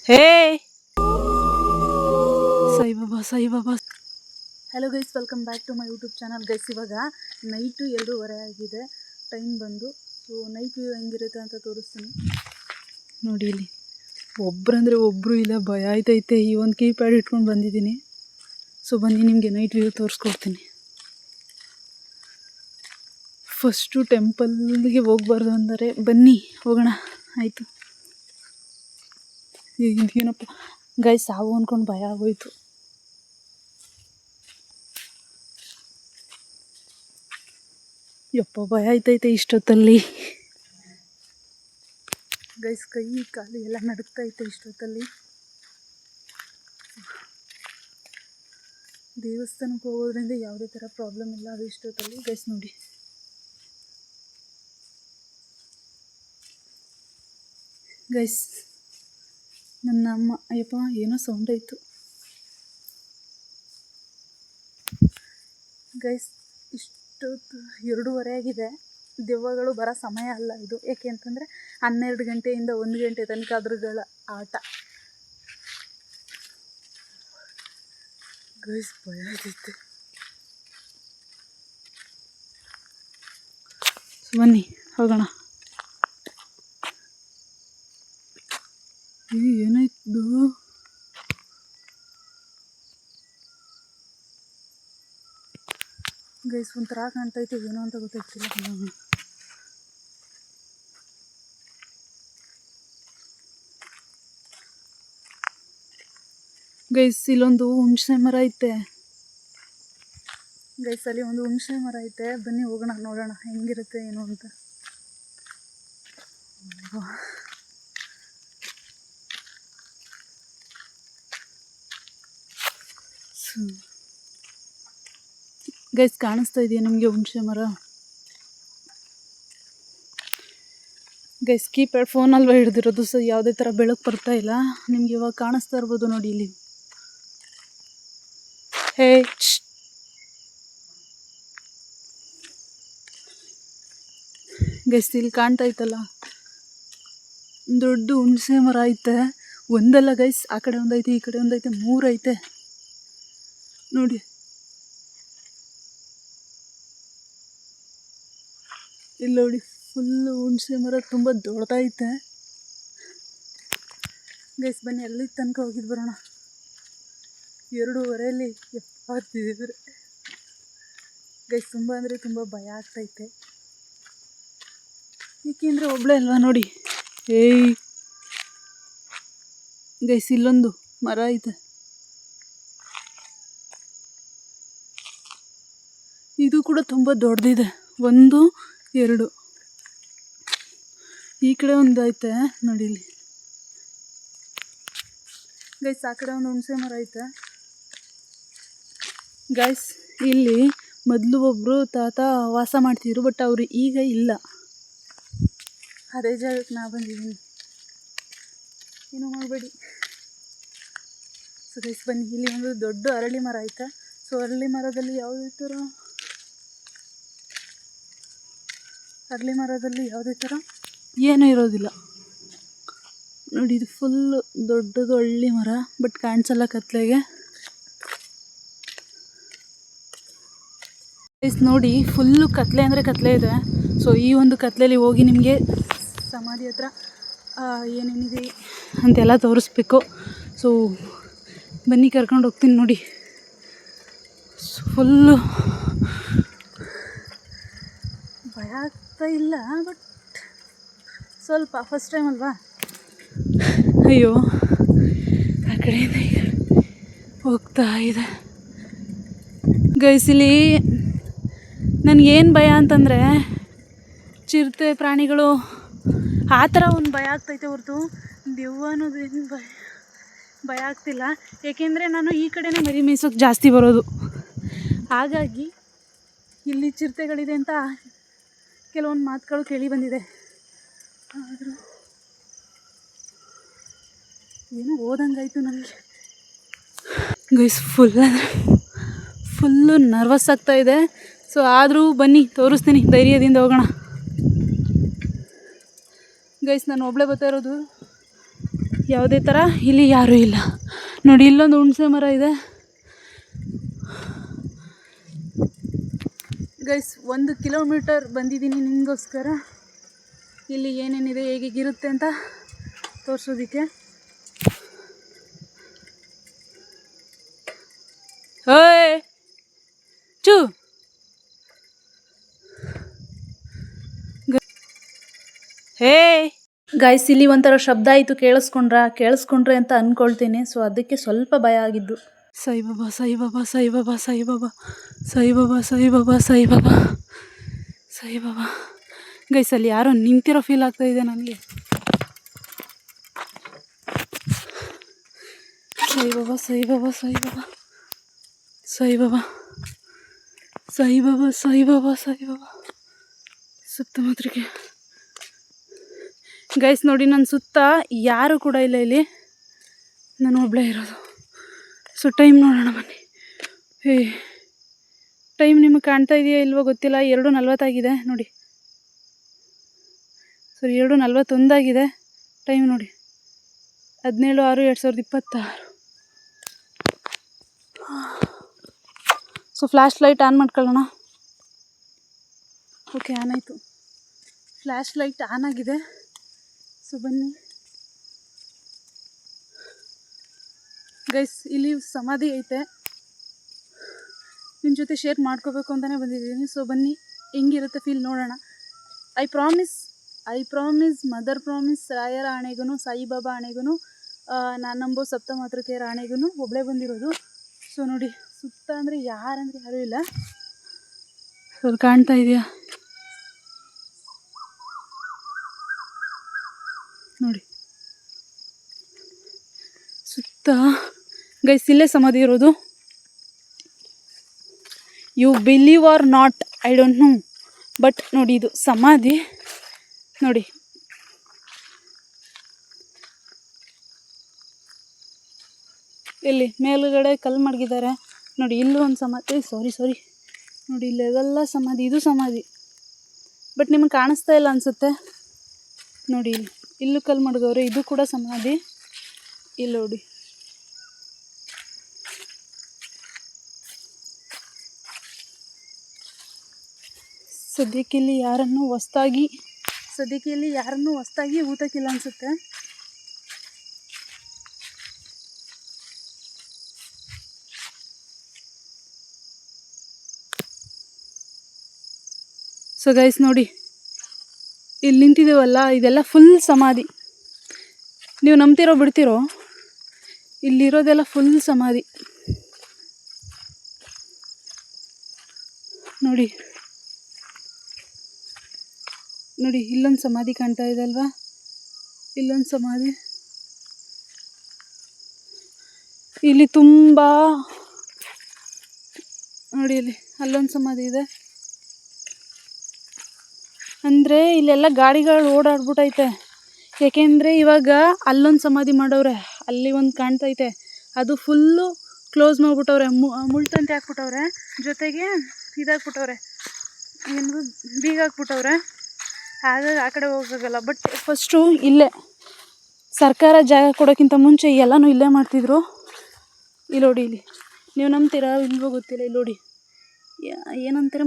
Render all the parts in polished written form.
Hey Sai Baba. Hello guys, welcome back to my YouTube channel. Guys, ಇವಾಗ night 2:30 ಆಗಿದೆ. Time ಬಂದು so night view ಹೆಂಗಿರುತ್ತೆ ಅಂತ ತೋರಿಸ್ತೀನಿ ನೋಡಿ. ಇಲ್ಲಿ ಒಬ್ಬರಂದರೆ ಒಬ್ಬರು ಇಲ್ಲ, ಭಯ ಆಯ್ತೈತೆ. ಈ ಒಂದು ಕೀಪ್ಯಾಡ್ ಇಟ್ಕೊಂಡು ಬಂದಿದ್ದೀನಿ. ಸೊ ಬನ್ನಿ ನಿಮಗೆ ನೈಟ್ ವ್ಯೂ ತೋರಿಸ್ಕೊಡ್ತೀನಿ. ಫಸ್ಟು ಟೆಂಪಲ್ಗೆ ಹೋಗ್ಬಾರ್ದು ಅಂದರೆ ಬನ್ನಿ ಹೋಗೋಣ. ಆಯಿತು. ಏನಪ್ಪ ಗೈಸ್, ಸಾವು ಅಂದ್ಕೊಂಡು ಭಯ ಆಗೋಯ್ತು. ಯಪ್ಪ, ಭಯ ಆಯ್ತೈತೆ ಇಷ್ಟೊತ್ತಲ್ಲಿ. ಗೈಸ್, ಕೈ ಕಾಲು ಎಲ್ಲ ನಡುಕ್ತೈತೆ ಇಷ್ಟೊತ್ತಲ್ಲಿ. ದೇವಸ್ಥಾನಕ್ಕೆ ಹೋಗೋದ್ರಿಂದ ಯಾವುದೇ ಥರ ಪ್ರಾಬ್ಲಮ್ ಇಲ್ಲ ಅದು ಇಷ್ಟೊತ್ತಲ್ಲಿ. ಗೈಸ್ ನೋಡಿ, ಗೈಸ್ ನನ್ನ ಅಮ್ಮ. ಅಯ್ಯಪ್ಪ, ಏನೋ ಸೌಂಡ್ ಆಯಿತು ಗೈಸ್. ಇಷ್ಟೊತ್ತು 2:30 ಆಗಿದೆ. ದೆವ್ವಗಳು ಬರೋ ಸಮಯ ಅಲ್ಲ ಇದು. ಏಕೆ ಅಂತಂದರೆ 12 ಗಂಟೆಯಿಂದ 1 ಗಂಟೆ ತನಕ ಅದ್ರಗಳ ಆಟ. ಗೈಸ್, ಭಯ ಆಯ್ತೈತೆ. ಬನ್ನಿ ಹೋಗೋಣ. ಏನಾಯ್ತು ಗೈಸ್? ಒಂಥರ ಕಾಣ್ತೈತೆ, ಏನೋ ಅಂತ ಗೊತ್ತಾಗ್ತಿಲ್ಲ. ಗೈಸ್, ಇಲ್ಲೊಂದು ಹುಣಸೆ ಮರ ಐತೆ. ಗೈಸ್, ಅಲ್ಲಿ ಒಂದು ಹುಣಸೆ ಮರ ಐತೆ. ಬನ್ನಿ ಹೋಗೋಣ, ನೋಡೋಣ ಹೆಂಗಿರುತ್ತೆ ಏನು ಅಂತ. ಗೈಸ್, ಕಾಣಿಸ್ತಾ ಇದೆಯಾ ನಿಮಗೆ ಹುಣಸೆ ಮರ? ಗೈಸ್, ಕೀಪ್ಯಾಡ್ ಫೋನಲ್ವ ಹಿಡ್ದಿರೋದು, ಸೊ ಯಾವುದೇ ಥರ ಬೆಳಕು ಬರ್ತಾ ಇಲ್ಲ. ನಿಮ್ಗೆ ಇವಾಗ ಕಾಣಿಸ್ತಾ ಇರ್ಬೋದು ನೋಡಿ ಇಲ್ಲಿ. ಹೇ ಗೈಸ್, ಇಲ್ಲಿ ಕಾಣ್ತಾ ಇತ್ತಲ್ಲ, ದೊಡ್ಡ ಹುಣಸೆ ಮರ ಐತೆ. ಒಂದಲ್ಲ ಗೈಸ್, ಆ ಕಡೆ ಒಂದೈತೆ, ಈ ಕಡೆ ಒಂದೈತೆ, 3 ಐತೆ ನೋಡಿ. ಇಲ್ಲಿ ನೋಡಿ, ಫುಲ್ಲು ಹುಣಸೆ ಮರ ತುಂಬ ದೊಡ್ಡದೈತೆ. ಗೈಸ್, ಬನ್ನಿ ಅಲ್ಲಿ ತನಕ ಹೋಗಿದ್ದು ಬರೋಣ. 2:30 ಎಪ್ಪತ್ತಿದ್ರೆ ಗೈಸ್, ತುಂಬ ಅಂದರೆ ತುಂಬ ಭಯ ಆಗ್ತೈತೆ. ಏಕೆಂದರೆ ಒಬ್ಬಳೇ ಅಲ್ವಾ ನೋಡಿ. ಏಯ್ ಗೈಸ್, ಇಲ್ಲೊಂದು ಮರ ಐತೆ. ಇದು ಕೂಡ ತುಂಬ ದೊಡ್ಡದಿದೆ. 1, 2 ಈ ಕಡೆ ಒಂದು ಐತೆ ನೋಡಿ ಇಲ್ಲಿ. ಗೈಸ್, ಆ ಕಡೆ ಒಂದು ಹುಣಸೆ ಮರ ಐತೆ. ಗೈಸ್, ಇಲ್ಲಿ ಮೊದಲು ಒಬ್ಬರು ತಾತ ವಾಸ ಮಾಡ್ತಿದ್ರು, ಬಟ್ ಅವರು ಈಗ ಇಲ್ಲ. ಅದೇ ಜಾಗಕ್ಕೆ ನಾ ಬಂದಿದ್ದೀನಿ, ಏನೂ ಮಾಡಬೇಡಿ. ಸೊ ಗೈಸ್, ಬನ್ನಿ, ಇಲ್ಲಿ ಒಂದು ದೊಡ್ಡ ಅರಳಿ ಮರ ಐತೆ. ಸೊ ಅರಳಿ ಮರದಲ್ಲಿ ಯಾವುದೇ ಥರ ಏನೂ ಇರೋದಿಲ್ಲ ನೋಡಿ. ಇದು ಫುಲ್ಲು ದೊಡ್ಡದು ಹಳ್ಳಿ ಮರ, ಬಟ್ ಕಾಣಿಸಲ್ಲ ಕತ್ಲೆಗೆ. ಗೈಸ್ ನೋಡಿ, ಫುಲ್ಲು ಕತ್ಲೆ ಅಂದರೆ ಕತ್ಲೆ ಇದೆ. ಸೊ ಈ ಒಂದು ಕತ್ಲೆಯಲ್ಲಿ ಹೋಗಿ ನಿಮಗೆ ಸಮಾಧಿ ಹತ್ರ ಏನೇನಿದೆ ಅಂತೆಲ್ಲ ತೋರಿಸ್ಬೇಕು. ಸೊ ಬನ್ನಿ, ಕರ್ಕೊಂಡು ಹೋಗ್ತೀನಿ ನೋಡಿ. ಫುಲ್ಲು ಭಯ ಆಗ್ತಾ ಇಲ್ಲ, ಬಟ್ ಸ್ವಲ್ಪ ಫಸ್ಟ್ ಟೈಮ್ ಅಲ್ವಾ. ಅಯ್ಯೋ, ಆ ಕಡೆಯಿಂದ ಹೋಗ್ತಾ ಇದೆ. ಗೈಸ್, ಇಲ್ಲಿ ನನಗೇನು ಭಯ ಅಂತಂದರೆ ಚಿರತೆ ಪ್ರಾಣಿಗಳು ಆ ಥರ ಒಂದು ಭಯ ಆಗ್ತೈತೆ ಹೊರತು ದೆವ್ವ ಅನ್ನೋದೇನು ಭಯ ಆಗ್ತಿಲ್ಲ. ಏಕೆಂದರೆ ನಾನು ಈ ಕಡೆನೇ ಮರಿ ಮೇಯ್ಸೋಕ್ಕೆ ಜಾಸ್ತಿ ಬರೋದು. ಹಾಗಾಗಿ ಇಲ್ಲಿ ಚಿರತೆಗಳಿದೆ ಅಂತ ಕೆಲವೊಂದು ಮಾತುಗಳು ಕೇಳಿ ಬಂದಿದೆ. ಆದರೂ ಏನೋ ಓದಂಗಾಯಿತು ನನಗೆ. ಗೈಸ್, ಫುಲ್ಲು ನರ್ವಸ್ ಆಗ್ತಾಯಿದೆ. ಸೊ ಆದರೂ ಬನ್ನಿ ತೋರಿಸ್ತೀನಿ, ಧೈರ್ಯದಿಂದ ಹೋಗೋಣ. ಗೈಸ್, ನಾನು ಒಬ್ಬಳೇ ಬರ್ತಾ ಇರೋದು. ಯಾವುದೇ ಥರ ಇಲ್ಲಿ ಯಾರೂ ಇಲ್ಲ ನೋಡಿ. ಇಲ್ಲೊಂದು ಹುಣಸೆ ಮರ ಇದೆ ಗೈಸ್. 1 ಕಿಲೋಮೀಟರ್ ಬಂದಿದ್ದೀನಿ ನಿಮಗೋಸ್ಕರ ಇಲ್ಲಿ ಏನೇನಿದೆ ಹೇಗಿರುತ್ತೆ ಅಂತ ತೋರಿಸೋದಕ್ಕೆ. ಓಯ್ ಚೂ ಹೇ ಗೈಸ್, ಇಲ್ಲಿ ಒಂಥರ ಶಬ್ದ ಆಯಿತು, ಕೇಳಿಸ್ಕೊಂಡ್ರೆ ಅಂತ ಅಂದ್ಕೊಳ್ತೀನಿ. ಸೊ ಅದಕ್ಕೆ ಸ್ವಲ್ಪ ಭಯ ಆಗಿದ್ದು. ಸಾಯಿಬಾಬಾ ಸಾಯಿಬಾಬಾ ಸಾಯಿಬಾಬಾ ಸಾಯಿಬಾಬಾ ಸಾಯಿಬಾಬಾ ಸಾಯಿಬಾಬಾ ಸಾಯಿಬಾಬಾ ಸಾಯಿಬಾಬಾ. ಗೈಸ್, ಅಲ್ಲಿ ಯಾರೋ ನಿಂತಿರೋ ಫೀಲ್ ಆಗ್ತಾ ಇದೆ ನನಗೆ. ಸಾಯಿಬಾಬಾ ಸಾಯಿಬಾಬಾ ಸಾಯಿಬಾಬಾ ಸಾಯಿಬಾಬಾ ಸಾಯಿಬಾಬಾ ಸಾಯಿಬಾಬಾ ಸಾಯಿಬಾಬಾ ಸಪ್ತಮಾತೃಕೆ. ಗೈಸ್ ನೋಡಿ, ನನ್ನ ಸುತ್ತ ಯಾರು ಕೂಡ ಇಲ್ಲ, ಇಲ್ಲಿ ನಾನು ಒಬ್ಬಳೇ ಇರೋದು. ಸೊ ಟೈಮ್ ನೋಡೋಣ ಬನ್ನಿ. ಟೈಮ್ ನಿಮಗೆ ಕಾಣ್ತಾ ಇದೆಯಾ ಇಲ್ವೋ ಗೊತ್ತಿಲ್ಲ. 2:40 ಆಗಿದೆ ನೋಡಿ. ಸರಿ, 2:41 ಆಗಿದೆ ಟೈಮ್ ನೋಡಿ. 17/6/2026. ಸೊ ಫ್ಲ್ಯಾಶ್ ಲೈಟ್ ಆನ್ ಮಾಡ್ಕೊಳ್ಳೋಣ. ಓಕೆ, ಆನ್ ಆಯಿತು. ಫ್ಲ್ಯಾಶ್ ಲೈಟ್ ಆನ್ ಆಗಿದೆ. ಸೊ ಬನ್ನಿ ಗೈಸ್, ಇಲ್ಲಿ ಸಮಾಧಿ ಐತೆ, ನಿಮ್ಮ ಜೊತೆ ಶೇರ್ ಮಾಡ್ಕೋಬೇಕು ಅಂತಲೇ ಬಂದಿದ್ದೀನಿ. ಸೊ ಬನ್ನಿ, ಹೆಂಗಿರುತ್ತೆ ಫೀಲ್ ನೋಡೋಣ. ಐ ಪ್ರಾಮಿಸ್ ಮದರ್ ಪ್ರಾಮಿಸ್, ರಾಯರ ಆಣೆಗೂ, ಸಾಯಿಬಾಬಾ ಆಣೆಗೂ, ನಾನು ನಂಬೋ ಸಪ್ತಮಾತೃಕೆಯರ ಆಣೆಗೂ ಒಬ್ಬಳೇ ಬಂದಿರೋದು. ಸೊ ನೋಡಿ, ಸುತ್ತ ಅಂದರೆ ಯಾರೂ ಇಲ್ಲ. ಸೊ ಕಾಣ್ತಾ ಇದೆಯಾ ನೋಡಿ ಸುತ್ತ. ಗೈಸ್, ಇಲ್ಲೇ ಸಮಾಧಿ ಇರೋದು. You believe or not, I don't know, but ನೋಡಿ ಇದು ಸಮಾಧಿ ನೋಡಿ. ಇಲ್ಲಿ ಮೇಲುಗಡೆ ಕಲ್ಲು ಮಡಗಿದ್ದಾರೆ ನೋಡಿ. ಇಲ್ಲೂ ಒಂದು ಸಮಾಧಿ, ಸಾರಿ ನೋಡಿ, ಇಲ್ಲೆಲ್ಲ ಸಮಾಧಿ, ಇದು ಸಮಾಧಿ, ಬಟ್ ನಿಮಗೆ ಕಾಣಿಸ್ತಾ ಇಲ್ಲ ಅನಿಸುತ್ತೆ ನೋಡಿ. ಇಲ್ಲೂ ಕಲ್ಲು ಮಡಗವ್ರೆ, ಇದು ಕೂಡ ಸಮಾಧಿ. ಇಲ್ಲಿ ನೋಡಿ, ಸದ್ಯಕ್ಕೆ ಇಲ್ಲಿ ಯಾರನ್ನೂ ಹೊಸ್ದಾಗಿ ಊಟಕ್ಕಿಲ್ಲ ಅನಿಸುತ್ತೆ. ಸೊ ಗೈಸ್ ನೋಡಿ, ಇಲ್ಲಿ ನಿಂತಿದ್ದೀವಲ್ಲ, ಇದೆಲ್ಲ ಫುಲ್ ಸಮಾಧಿ. ನೀವು ನಂಬ್ತಿರೋ ಬಿಡ್ತಿರೋ, ಇಲ್ಲಿರೋದೆಲ್ಲ ಫುಲ್ ಸಮಾಧಿ ನೋಡಿ. ಇಲ್ಲೊಂದು ಸಮಾಧಿ ಕಾಣ್ತಾ ಇದೆ ಅಲ್ವಾ, ಇಲ್ಲೊಂದು ಸಮಾಧಿ. ಇಲ್ಲಿ ತುಂಬ ನೋಡಿ, ಅಲ್ಲೊಂದು ಸಮಾಧಿ ಇದೆ. ಅಂದರೆ ಇಲ್ಲೆಲ್ಲ ಗಾಡಿಗಳು ಓಡಾಡ್ಬಿಟ್ಟೈತೆ. ಯಾಕೆಂದರೆ ಇವಾಗ ಅಲ್ಲೊಂದು ಸಮಾಧಿ ಮಾಡವ್ರೆ, ಅಲ್ಲಿ ಒಂದು ಕಾಣ್ತೈತೆ, ಅದು ಫುಲ್ಲು ಕ್ಲೋಸ್ ಮಾಡಿಬಿಟ್ಟವ್ರೆ, ಮುಳ್ತಂತಿ ಹಾಕ್ಬಿಟ್ಟವ್ರೆ, ಜೊತೆಗೆ ಇದಾಕ್ಬಿಟ್ಟವ್ರೆ, ಏನು ಬೀಗ ಹಾಕ್ಬಿಟ್ಟವ್ರೆ. ಹಾಗಾಗಿ ಆ ಕಡೆ ಹೋಗೋಕ್ಕಾಗಲ್ಲ. ಬಟ್ ಫಸ್ಟು ಇಲ್ಲೇ ಸರ್ಕಾರ ಜಾಗ ಕೊಡೋಕ್ಕಿಂತ ಮುಂಚೆ ಎಲ್ಲನೂ ಇಲ್ಲೇ ಮಾಡ್ತಿದ್ರು. ಇಲ್ಲಿ ನೋಡಿ, ಇಲ್ಲಿ ನೀವು ನಂಬ್ತೀರಾ ಇಲ್ವೋ ಗೊತ್ತಿಲ್ಲ. ಇಲ್ಲಿ ನೋಡಿ, ಏನಂತಾರೆ,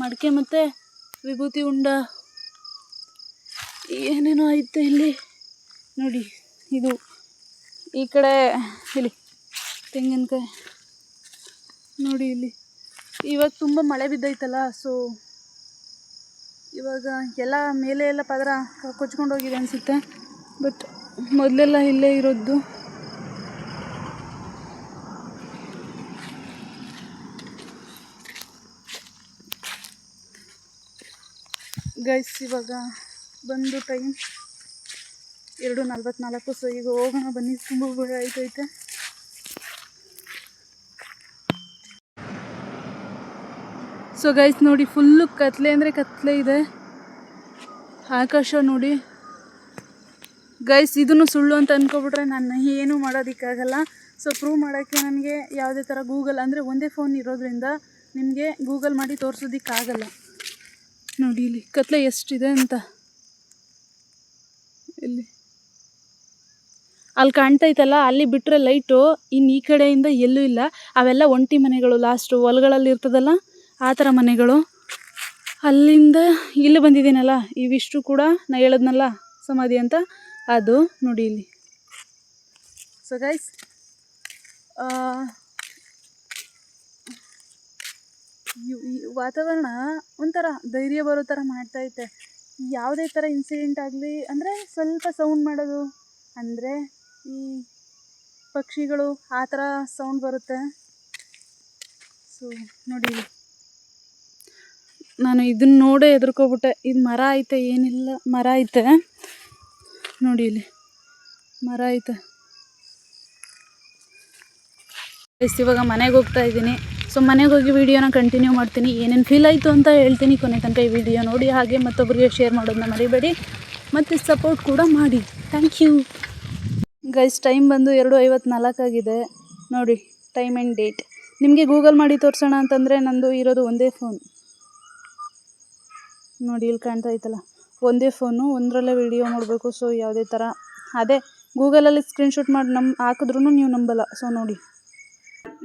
ಮಡಕೆ ಮತ್ತು ವಿಭೂತಿ ಉಂಡ ಏನೇನೋ ಐತೆ ಇಲ್ಲಿ ನೋಡಿ. ಇದು ಈ ಕಡೆ ಇಲ್ಲಿ ತೆಂಗಿನಕಾಯಿ ನೋಡಿ. ಇಲ್ಲಿ ಇವಾಗ ತುಂಬ ಮಳೆ ಬಿದ್ದೈತಲ್ಲ, ಸೊ ಇವಾಗ ಎಲ್ಲ ಮೇಲೆ ಎಲ್ಲ ಪದರ ಕೊಚ್ಕೊಂಡು ಹೋಗಿದೆ ಅನಿಸುತ್ತೆ. ಬಟ್ ಮೊದಲೆಲ್ಲ ಇಲ್ಲೇ ಇರೋದು. ಗೈಸ್, ಇವಾಗ ಬಂದು ಟೈಮ್ 2:44. ಸೊ ಈಗ ಹೋಗೋಣ ಬನ್ನಿ, ತುಂಬ ಭಯ ಆಯ್ತೈತೆ. ಸೊ ಗೈಸ್ ನೋಡಿ, ಫುಲ್ಲು ಕತ್ಲೆ ಅಂದರೆ ಕತ್ಲೆ ಇದೆ. ಆಕಾಶ ನೋಡಿ ಗೈಸ್, ಇದನ್ನು ಸುಳ್ಳು ಅಂತ ಅಂದ್ಕೊಬಿಟ್ರೆ ನಾನು ಏನೂ ಮಾಡೋದಕ್ಕಾಗಲ್ಲ. ಸೊ ಪ್ರೂವ್ ಮಾಡೋಕ್ಕೆ ನನಗೆ ಯಾವುದೇ ಥರ ಗೂಗಲ್, ಅಂದರೆ ಒಂದೇ ಫೋನ್ ಇರೋದ್ರಿಂದ ನಿಮಗೆ ಗೂಗಲ್ ಮಾಡಿ ತೋರಿಸೋದಕ್ಕಾಗಲ್ಲ. ನೋಡಿ ಇಲ್ಲಿ ಕತ್ಲೆ ಎಷ್ಟಿದೆ ಅಂತ. ಇಲ್ಲಿ ಅಲ್ಲಿ ಕಾಣ್ತೈತಲ್ಲ, ಅಲ್ಲಿ ಬಿಟ್ಟರೆ ಲೈಟು ಇನ್ನು ಈ ಕಡೆಯಿಂದ ಎಲ್ಲೂ ಇಲ್ಲ. ಅವೆಲ್ಲ ಒಂಟಿ ಮನೆಗಳು, ಲಾಸ್ಟು ಹೊಲಗಳಲ್ಲಿ ಇರ್ತದಲ್ಲ ಆ ಥರ ಮನೆಗಳು. ಅಲ್ಲಿಂದ ಇಲ್ಲಿ ಬಂದಿದ್ದೀನಲ್ಲ, ಇವಿಷ್ಟು ಕೂಡ ನಾ ಹೇಳಿದ್ನಲ್ಲ ಸಮಾಧಿ ಅಂತ, ಅದು ನೋಡಿ ಇಲ್ಲಿ. ಸೊ ಗೈಸ್, ಈ ವಾತಾವರಣ ಒಂಥರ ಧೈರ್ಯ ಬರೋ ಥರ ಮಾಡ್ತೈತೆ. ಯಾವುದೇ ಥರ ಇನ್ಸಿಡೆಂಟ್ ಆಗಲಿ ಅಂದರೆ ಸ್ವಲ್ಪ ಸೌಂಡ್ ಮಾಡೋದು, ಅಂದರೆ ಈ ಪಕ್ಷಿಗಳು ಆ ಥರ ಸೌಂಡ್ ಬರುತ್ತೆ. ಸೊ ನೋಡಿ, ನಾನು ಇದನ್ನ ನೋಡೇ ಹೆದರ್ಕೊಬಿಟ್ಟೆ. ಇದು ಮರ ಐತೆ, ಏನಿಲ್ಲ, ಮರ ಐತೆ ನೋಡಿ, ಇಲ್ಲಿ ಮರ ಐತೆ. ಇವಾಗ ಮನೆಗೆ ಹೋಗ್ತಾ ಇದ್ದೀನಿ. ಸೊ ಮನೆಗೆ ಹೋಗಿ ವೀಡಿಯೋನ ಕಂಟಿನ್ಯೂ ಮಾಡ್ತೀನಿ. ಏನೇನು ಫೀಲ್ ಆಯಿತು ಅಂತ ಹೇಳ್ತೀನಿ. ಕೊನೆ ತನಕ ಈ ವಿಡಿಯೋ ನೋಡಿ, ಹಾಗೆ ಮತ್ತೊಬ್ಬರಿಗೆ ಶೇರ್ ಮಾಡೋದನ್ನ ಮರಿಬೇಡಿ, ಮತ್ತು ಸಪೋರ್ಟ್ ಕೂಡ ಮಾಡಿ. Thank you guys. ಟೈಮ್ ಬಂದು 2:54 ಆಗಿದೆ ನೋಡಿ, ಟೈಮ್ ಆ್ಯಂಡ್ ಡೇಟ್. ನಿಮಗೆ ಗೂಗಲ್ ಮಾಡಿ ತೋರಿಸೋಣ ಅಂತಂದರೆ ನಂದು ಇರೋದು ಒಂದೇ ಫೋನ್ ನೋಡಿ, ಇಲ್ಲಿ ಕಾಣ್ತಾ ಇತ್ತಲ್ಲ, ಒಂದೇ ಫೋನು, ಒಂದರಲ್ಲೇ ವಿಡಿಯೋ ಮಾಡಬೇಕು. ಸೊ ಯಾವುದೇ ಥರ ಅದೇ ಗೂಗಲಲ್ಲಿ ಸ್ಕ್ರೀನ್ಶಾಟ್ ಮಾಡಿ ಹಾಕಿದ್ರೂ ನೀವು ನಂಬಲ್ಲ. ಸೊ ನೋಡಿ,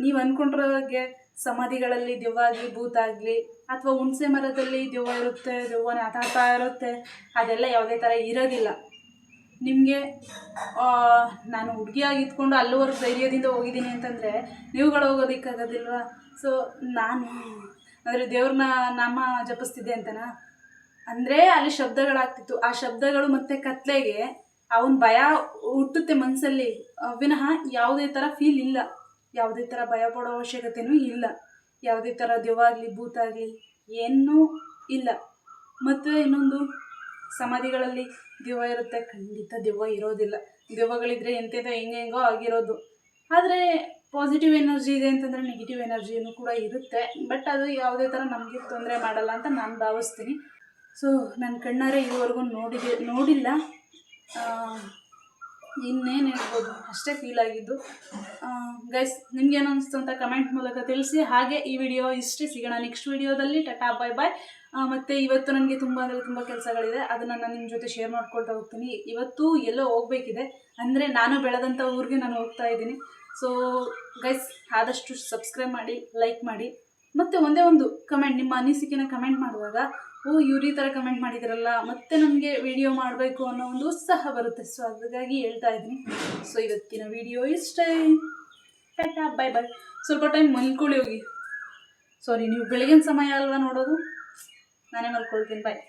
ನೀವು ಅಂದ್ಕೊಂಡಿರೋದಾಗೆ ಸಮಾಧಿಗಳಲ್ಲಿ ದೆವ್ವ ಆಗಲಿ, ಭೂತ ಆಗಲಿ, ಅಥವಾ ಹುಣಸೆ ಮರದಲ್ಲಿ ದೆವ್ವ ಇರುತ್ತೆ, ದೆವ್ವನೇ ಆಟಾಡ್ತಾ ಇರುತ್ತೆ, ಅದೆಲ್ಲ ಯಾವುದೇ ಥರ ಇರೋದಿಲ್ಲ. ನಿಮಗೆ ನಾನು ಹುಡುಗಿಯಾಗಿ ಇದ್ಕೊಂಡು ಅಲ್ಲಿವರೆಗೂ ಧೈರ್ಯದಿಂದ ಹೋಗಿದ್ದೀನಿ ಅಂತಂದರೆ ನೀವುಗಳು ಹೋಗೋದಕ್ಕಾಗೋದಿಲ್ವಾ? ಸೊ ನಾನು ಅಂದರೆ ದೇವ್ರನ್ನ ನಾಮ ಜಪಿಸ್ತಿದ್ದೆ ಅಂತನಾ, ಅಂದರೆ ಅಲ್ಲಿ ಶಬ್ದಗಳಾಗ್ತಿತ್ತು. ಆ ಶಬ್ದಗಳು ಮತ್ತು ಕತ್ಲೆಗೆ ಅವನ ಭಯ ಹುಟ್ಟುತ್ತೆ ಮನಸ್ಸಲ್ಲಿ, ವಿನಃ ಯಾವುದೇ ಥರ ಫೀಲ್ ಇಲ್ಲ. ಯಾವುದೇ ಥರ ಭಯ ಪಡೋ ಅವಶ್ಯಕತೆಯೂ ಇಲ್ಲ. ಯಾವುದೇ ಥರ ದೆವ್ವ ಆಗಲಿ, ಭೂತ ಆಗಲಿ ಏನೂ ಇಲ್ಲ. ಮತ್ತು ಇನ್ನೊಂದು, ಸಮಾಧಿಗಳಲ್ಲಿ ದೆವ್ವ ಇರುತ್ತೆ, ಖಂಡಿತ ದೆವ್ವ ಇರೋದಿಲ್ಲ. ದೆವ್ವಗಳಿದ್ರೆ ಎಂಥದ್ದೋ ಹೆಂಗೋ ಆಗಿರೋದು. ಆದರೆ ಪಾಸಿಟಿವ್ ಎನರ್ಜಿ ಇದೆ ಅಂತಂದರೆ ನೆಗೆಟಿವ್ ಎನರ್ಜಿನೂ ಕೂಡ ಇರುತ್ತೆ. ಬಟ್ ಅದು ಯಾವುದೇ ಥರ ನಮಗೆ ತೊಂದರೆ ಮಾಡಲ್ಲ ಅಂತ ನಾನು ಭಾವಿಸ್ತೀನಿ. ಸೊ ನನ್ನ ಕಣ್ಣಾರೆ ಇದುವರೆಗೂ ನೋಡಿಲ್ಲ. ಇನ್ನೇನು ಹೇಳ್ಬೋದು, ಅಷ್ಟೇ ಫೀಲ್ ಆಗಿದ್ದು. ಗೈಸ್, ನಿಮ್ಗೇನು ಅನಿಸ್ತು ಅಂತ ಕಮೆಂಟ್ ಮೂಲಕ ತಿಳಿಸಿ. ಹಾಗೆ ಈ ವಿಡಿಯೋ ಇಷ್ಟೇ, ಸಿಗೋಣ ನೆಕ್ಸ್ಟ್ ವಿಡಿಯೋದಲ್ಲಿ. ಟಾಟಾ, ಬಾಯ್ ಬಾಯ್. ಮತ್ತು ಇವತ್ತು ನನಗೆ ತುಂಬ ಅಂದರೆ ತುಂಬ ಕೆಲಸಗಳಿದೆ, ಅದನ್ನು ನಾನು ನಿಮ್ಮ ಜೊತೆ ಶೇರ್ ಮಾಡ್ಕೊಳ್ತಾ ಹೋಗ್ತೀನಿ. ಇವತ್ತು ಎಲ್ಲೋ ಹೋಗಬೇಕಿದೆ, ಅಂದರೆ ನಾನು ಬೆಳೆದಂಥ ಊರಿಗೆ ನಾನು ಹೋಗ್ತಾ ಇದ್ದೀನಿ. ಸೊ ಗೈಸ್, ಆದಷ್ಟು ಸಬ್ಸ್ಕ್ರೈಬ್ ಮಾಡಿ, ಲೈಕ್ ಮಾಡಿ, ಮತ್ತು ಒಂದೇ ಒಂದು ಕಮೆಂಟ್, ನಿಮ್ಮ ಅನಿಸಿಕೆನ ಕಮೆಂಟ್ ಮಾಡುವಾಗ ಇವ್ರು ಈ ಥರ ಕಮೆಂಟ್ ಮಾಡಿದಾರಲ್ಲ, ಮತ್ತೆ ನಮಗೆ ವಿಡಿಯೋ ಮಾಡಬೇಕು ಅನ್ನೋ ಒಂದು ಉತ್ಸಾಹ ಬರುತ್ತೆ. ಸೊ ಹಾಗಾಗಿ ಹೇಳ್ತಾ ಇದ್ದೀನಿ. ಸೊ ಇವತ್ತಿನ ವಿಡಿಯೋ ಇಷ್ಟೇ. ಟಾಟಾ, ಬಾಯ್ ಬಾಯ್. ಸ್ವಲ್ಪ ಟೈಮ್ ಮಲ್ಕೊಳ್ಳಿ ಹೋಗಿ. ಸಾರಿ, ನೀವು ಬೆಳಗಿನ ಸಮಯ ಅಲ್ವಾ ನೋಡೋದು, ನಾನೇ ಮಲ್ಕೊಳ್ತೀನಿ. ಬಾಯ್.